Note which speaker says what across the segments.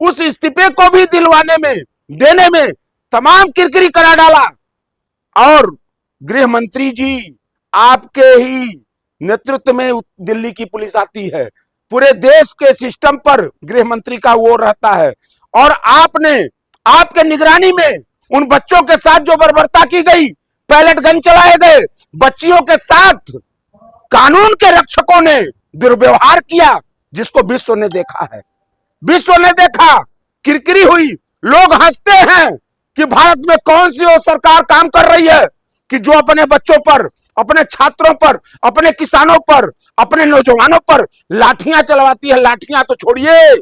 Speaker 1: उस इस्तीफे को भी दिलवाने में देने में तमाम किरकिरी करा डाला। और गृह मंत्री जी आपके ही नेतृत्व में दिल्ली की पुलिस आती है, पूरे देश के सिस्टम पर गृह मंत्री का वो रहता है, और आपने आपके निगरानी में उन बच्चों के साथ जो बर्बरता की गई, पैलेट गन चलाए गए, बच्चियों के साथ कानून के रक्षकों ने दुर्व्यवहार किया, जिसको विश्व ने देखा है, विश्व ने देखा, किरकिरी हुई। लोग हंसते हैं कि भारत में कौन सी वो सरकार काम कर रही है कि जो अपने बच्चों पर, अपने छात्रों पर, अपने किसानों पर, अपने नौजवानों पर लाठियां चलवाती है। लाठियां तो छोड़िए,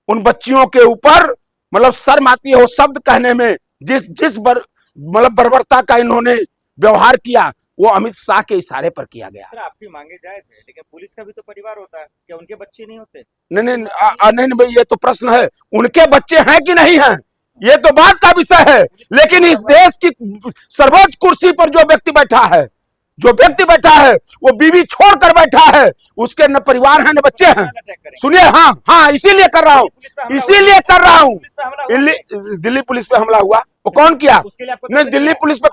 Speaker 1: उन बच्चियों के ऊपर मतलब शर्म आती है वो शब्द कहने में, जिस मतलब बर्बरता का इन्होंने व्यवहार किया, वो अमित शाह के इशारे पर किया गया।
Speaker 2: सर, आपकी मांगे जायज है, लेकिन पुलिस का भी तो परिवार होता है, क्या उनके बच्चे नहीं होते?
Speaker 1: नहीं भाई, ये तो प्रश्न है, उनके बच्चे हैं कि नहीं हैं, ये तो बात का विषय है। लेकिन इस देश की सर्वोच्च कुर्सी पर जो व्यक्ति बैठा है, वो बीवी छोड़कर बैठा है, उसके न परिवार है न बच्चे हैं। सुनिए, हाँ, इसीलिए कर रहा हूँ, दिल्ली पुलिस पे हमला हुआ, वो कौन किया? नहीं, दिल्ली पुलिस पे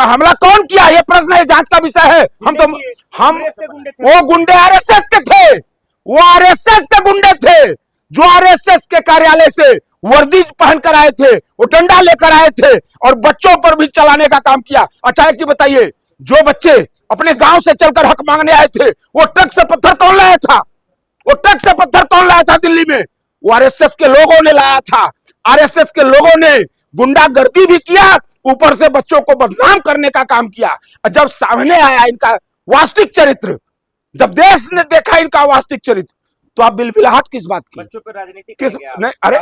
Speaker 1: हमला कौन किया, ये प्रश्न है, जांच का विषय है। हम वो गुंडे आरएसएस के थे, वो आरएसएस के गुंडे थे, जो आरएसएस के कार्यालय से वर्दी पहनकर आए थे, वो डंडा लेकर आए थे और बच्चों पर भी चलाने का काम किया। अच्छा एक चीज बताइए, जो बच्चे अपने गांव से चलकर हक मांगने आए थे, वो ट्रक से पत्थर कौन लाया था? दिल्ली में वो आरएसएस के लोगों ने लाया था। आरएसएस के लोगों ने गुंडागर्दी भी किया, ऊपर से बच्चों को बदनाम करने का काम किया। जब सामने आया इनका वास्तविक चरित्र, जब देश ने देखा इनका वास्तविक चरित्र, तो आप बिलबिलाहट किस बात की?
Speaker 2: बच्चों पर राजनीति
Speaker 1: किस? नहीं, अरे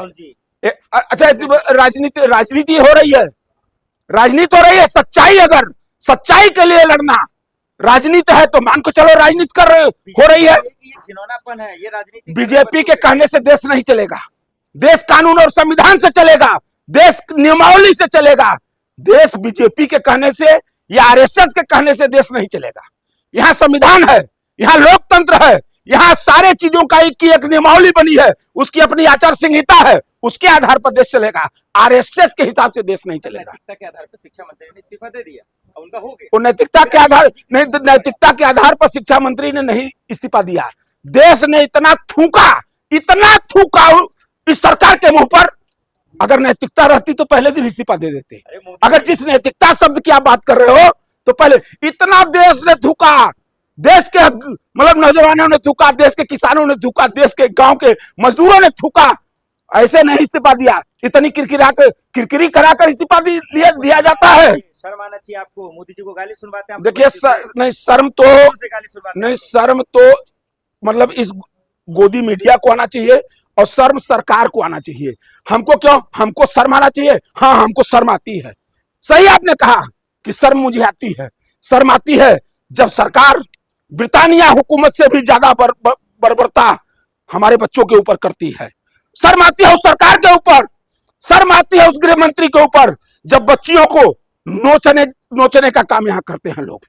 Speaker 1: अच्छा, राजनीति हो रही है। सच्चाई के लिए लड़ना राजनीति है, तो मान को चलो राजनीति हो रही है।
Speaker 2: घिनौनापन है ये राजनीति।
Speaker 1: बीजेपी के कहने से देश नहीं चलेगा, देश कानून और संविधान से चलेगा, देश नियमावली से चलेगा। देश बीजेपी के कहने से या आरएसएस के कहने से देश नहीं चलेगा। यहाँ संविधान है, यहाँ लोकतंत्र है, यहाँ सारे चीजों का एक नियमावली बनी है, उसकी अपनी आचार संहिता है, उसके आधार पर देश चलेगा। आरएसएस के हिसाब से देश नहीं चलेगा।
Speaker 2: नैतिकता के आधार पर शिक्षा मंत्री ने इस्तीफा दे दिया, उनका हो गया।
Speaker 1: वो नैतिकता के आधार पर शिक्षा मंत्री ने नहीं इस्तीफा दिया। देश ने इतना थूका इस सरकार के मुंह पर। अगर नैतिकता रहती तो पहले दिन इस्तीफा दे देते। अगर जिस नैतिकता शब्द की आप बात कर रहे हो, तो पहले इतना देश ने थूका, देश के मतलब नौजवानों ने थूका, देश के किसानों ने थूका, देश के गांव के मजदूरों ने थूका, ऐसे नहीं इस्तीफा दिया। इतनी किरकिरी कराकर इस्तीफा दिया जाता है।
Speaker 2: शर्म आना चाहिए आपको, मोदी जी को गाली सुनवाते हैं।
Speaker 1: देखिए नहीं, शर्म तो मतलब इस गोदी मीडिया को आना चाहिए और शर्म सरकार को आना चाहिए। हमको शर्म आना चाहिए। हाँ, हमको शर्म आती है। सही आपने कहा कि शर्म मुझे आती है। शर्म आती है जब सरकार ब्रिटानिया हुकूमत से भी ज्यादा बर्बरता हमारे बच्चों के ऊपर करती है। शर्म आती है उस सरकार के ऊपर, शर्म आती है उस गृह मंत्री के ऊपर, जब बच्चियों को नोचने का काम यहाँ करते हैं लोग।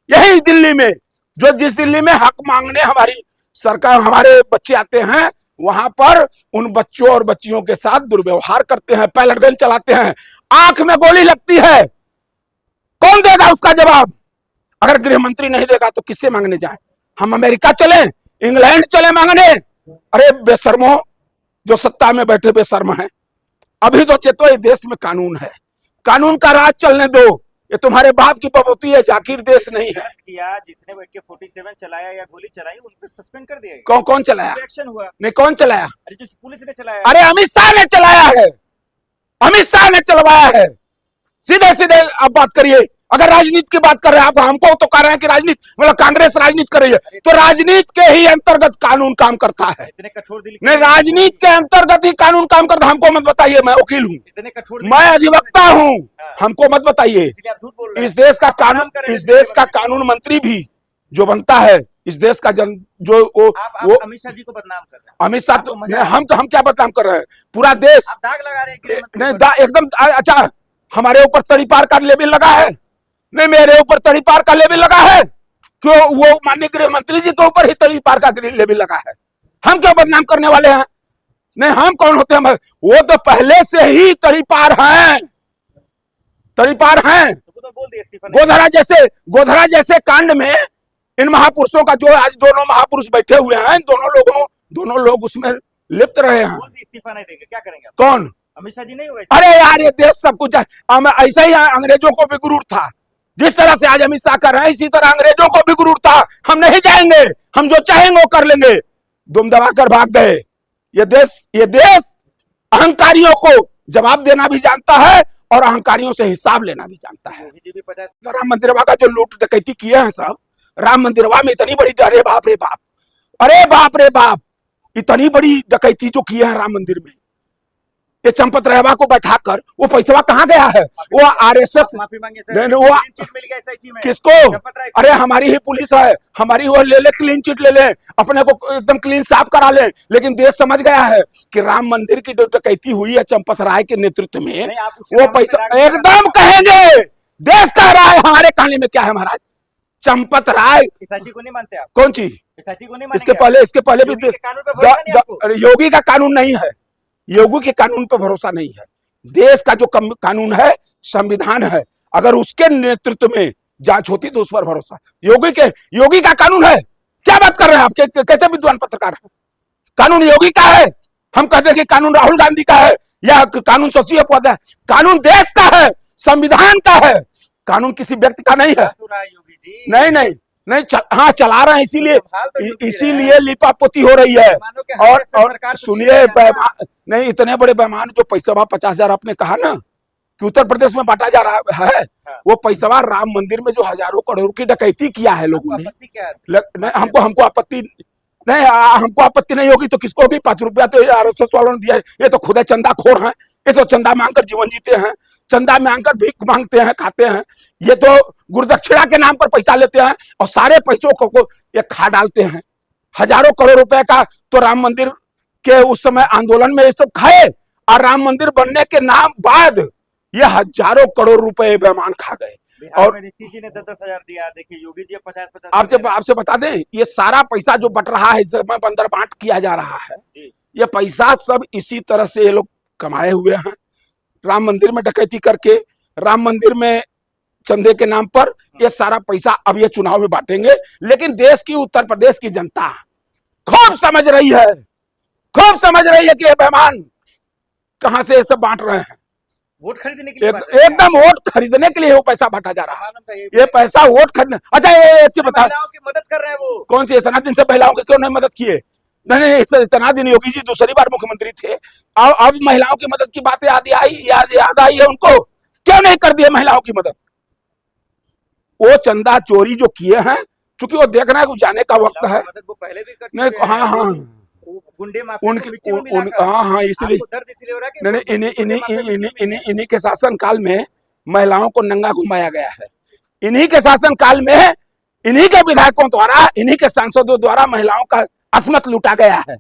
Speaker 1: यही दिल्ली में, जिस दिल्ली में हक मांगने हमारी सरकार, हमारे बच्चे आते हैं, वहां पर उन बच्चों और बच्चियों के साथ दुर्व्यवहार करते हैं, पैलेट गन चलाते हैं, आंख में गोली लगती है। कौन देगा उसका जवाब? अगर गृह मंत्री नहीं देगा तो किससे मांगने जाए? हम अमेरिका चले, इंग्लैंड चले मांगने? अरे बेशर्मो, जो सत्ता में बैठे बेशर्म हैं, अभी तो चेतो, ये देश में कानून है, कानून का राज चलने दो। ये तुम्हारे बाप की बबूती है, जाकिर देश नहीं है।
Speaker 2: किया जिसने वो AK-47 चलाया या गोली चलाई, उनको सस्पेंड कर दिया।
Speaker 1: कौन चलाया?
Speaker 2: एक्शन हुआ
Speaker 1: नहीं, कौन चलाया?
Speaker 2: अरे जो पुलिस ने चलाया।
Speaker 1: अरे अमित शाह ने चलाया है, अमित शाह ने चलवाया है। सीधे आप बात करिए। अगर राजनीति की बात कर रहे हैं आप, हमको तो कह रहे हैं कि राजनीति मतलब कांग्रेस राजनीति कर रही है, तो राजनीति के ही अंतर्गत कानून काम करता है।
Speaker 2: इतने कठोर दिल
Speaker 1: नहीं, राजनीति के अंतर्गत ही कानून काम करता है। हमको मत बताइए, मैं वकील हूँ,
Speaker 2: इतने कठोर,
Speaker 1: मैं अधिवक्ता हूँ, हमको मत बताइए। इस देश का कानून मंत्री भी जो बनता है, इस देश का जो वो
Speaker 2: अमित शाह जी को बदनाम कर रहे हैं।
Speaker 1: अमित शाह तो हम क्या बदनाम कर रहे हैं? पूरा देश
Speaker 2: दाग लगा रहे हैं।
Speaker 1: नहीं, एकदम। अच्छा, हमारे ऊपर तड़ीपार का लेबिल लगा है? नहीं, मेरे ऊपर तड़ीपार का लेबिल लगा है। क्यों? वो माननीय गृह मंत्री जी के ऊपर ही तड़ीपार का लेबिल लगा है। हम क्यों बदनाम करने वाले हैं? नहीं हम कौन होते हैं? वो तो पहले से ही तड़ी पार हैं, तड़ी पार हैं।
Speaker 2: तो बोल दिए इस्तीफा नहीं।
Speaker 1: गोधरा जैसे कांड में इन महापुरुषों का, जो आज दोनों महापुरुष बैठे हुए हैं, दोनों लोग उसमें लिप्त रहे हैं।
Speaker 2: बोल दिए इस्तीफा नहीं देंगे, क्या करेंगे आप?
Speaker 1: कौन?
Speaker 2: अमित शाह जी नहीं होगा?
Speaker 1: अरे यार, ये देश सब कुछ ऐसा ही अंग्रेजों को भी गुरूर था। जिस तरह से आज अमित शाह कर रहे हैं, इसी तरह अंग्रेजों को भी गुरूर था। हम नहीं जाएंगे, हम जो चाहेंगे वो कर लेंगे। दुम दबाकर भाग गए। ये देश अहंकारियों को जवाब देना भी जानता है और अहंकारियों से हिसाब लेना भी जानता है। राम मंदिरवा का जो लूट डकैती किए हैं सब, राम मंदिरवा में इतनी बड़ी, अरे बाप रे बाप, अरे बाप रे बाप, इतनी बड़ी डकैती जो किए हैं राम मंदिर में, ये चंपत रहवा को बैठाकर, वो पैसा कहाँ गया है? वो आरएसएस,
Speaker 2: माफी मांगे सर,
Speaker 1: नहीं वो
Speaker 2: मिल गया एसआईटी में।
Speaker 1: किसको? अरे हमारी ही पुलिस है, हमारी वो ले ले, क्लीन चिट ले ले, अपने को एकदम क्लीन साफ करा ले। लेकिन देश समझ गया है कि राम मंदिर की जो डकैती हुई है चंपत राय के नेतृत्व में, वो पैसा एकदम कहेंगे, देश कह रहा है। हमारे कहानी में क्या है महाराज? चंपत राय
Speaker 2: एसआईटी को नहीं मानते आप?
Speaker 1: कौन चीज?
Speaker 2: एसआईटी को नहीं
Speaker 1: इसके पहले भी योगी का कानून नहीं है, योगी के कानून पर भरोसा नहीं है। देश का जो कानून है, संविधान है, अगर उसके नेतृत्व में जांच होती तो उस पर भरोसा। योगी का कानून है, क्या बात कर रहे हैं आप? कैसे विद्वान पत्रकार हैं? कानून योगी का है, हम कहते हैं कि कानून राहुल गांधी का है या कानून शशि अपवाद है। कानून देश का है, संविधान का है, कानून किसी व्यक्ति का नहीं है।
Speaker 2: योगी जी
Speaker 1: नहीं, हाँ चला रहे हैं, इसीलिए लिपापोती हो रही है। और सुनिए, नहीं, इतने बड़े बेईमान जो पैसा 50,000 आपने कहा ना कि उत्तर प्रदेश में बांटा जा रहा है, वो पैसा राम मंदिर में जो हजारों करोड़ की डकैती किया है लोगों ने, हमको आपत्ति नहीं, हमको आपत्ति नहीं होगी तो किसको होगी? 5 रुपया तो आरएसएस वालों ने दिया है। ये तो खुद है चंदाखोर हैं, ये तो चंदा मांगकर जीवन जीते हैं, चंदा मांगकर भीख मांगते हैं, खाते हैं। ये तो गुरुदक्षिणा के नाम पर पैसा लेते हैं और सारे पैसों को ये खा डालते हैं। हजारों करोड़ रुपए का तो राम मंदिर के उस समय आंदोलन में ये सब खाए, और राम मंदिर बनने के नाम बाद ये हजारों करोड़ रुपए बेईमान खा गए।
Speaker 2: और नीतीश जी ने 10,000 दिया, देखिए योगी जी 50-50।
Speaker 1: आपसे बता दें, ये सारा पैसा जो बट रहा है, इस समय अंदर बांट किया जा रहा है, ये पैसा सब इसी तरह से ये लोग कमाए हुए हैं। राम मंदिर में डकैती करके, राम मंदिर में चंदे के नाम पर ये सारा पैसा अब ये चुनाव में बांटेंगे। लेकिन देश की, उत्तर प्रदेश की जनता खूब समझ रही है, खूब समझ रही है कि ये बेईमान कहां से ये सब बांट रहे हैं।
Speaker 2: वोट खरीदने के लिए,
Speaker 1: एकदम वोट खरीदने के लिए वो पैसा बांटा जा रहा है। ये पैसा वोट खरीदने। अच्छा, ये अच्छी बता,
Speaker 2: महिलाओं की मदद कर रहे हैं वो।
Speaker 1: कौन सी? इतना दिन से महिलाओं की क्यों नहीं मदद किए? नहीं, इतना दिन योगी जी दूसरी बार मुख्यमंत्री थे, अब महिलाओं की मदद की बातें याद आई है उनको, क्यों नहीं कर दिए महिलाओं की मदद? वो चंदा चोरी जो किए हैं, चूंकि वो देख रहे हैं जाने का वक्त है।
Speaker 2: वो पहले भी करते
Speaker 1: नहीं, हाँ,
Speaker 2: गुंडे
Speaker 1: हाँ, इसलिए इन्हीं के शासन काल में महिलाओं को नंगा घुमाया गया है। इन्हीं के शासन काल में, इन्हीं के विधायकों द्वारा, इन्हीं के सांसदों द्वारा महिलाओं का अस्मत लूटा गया है।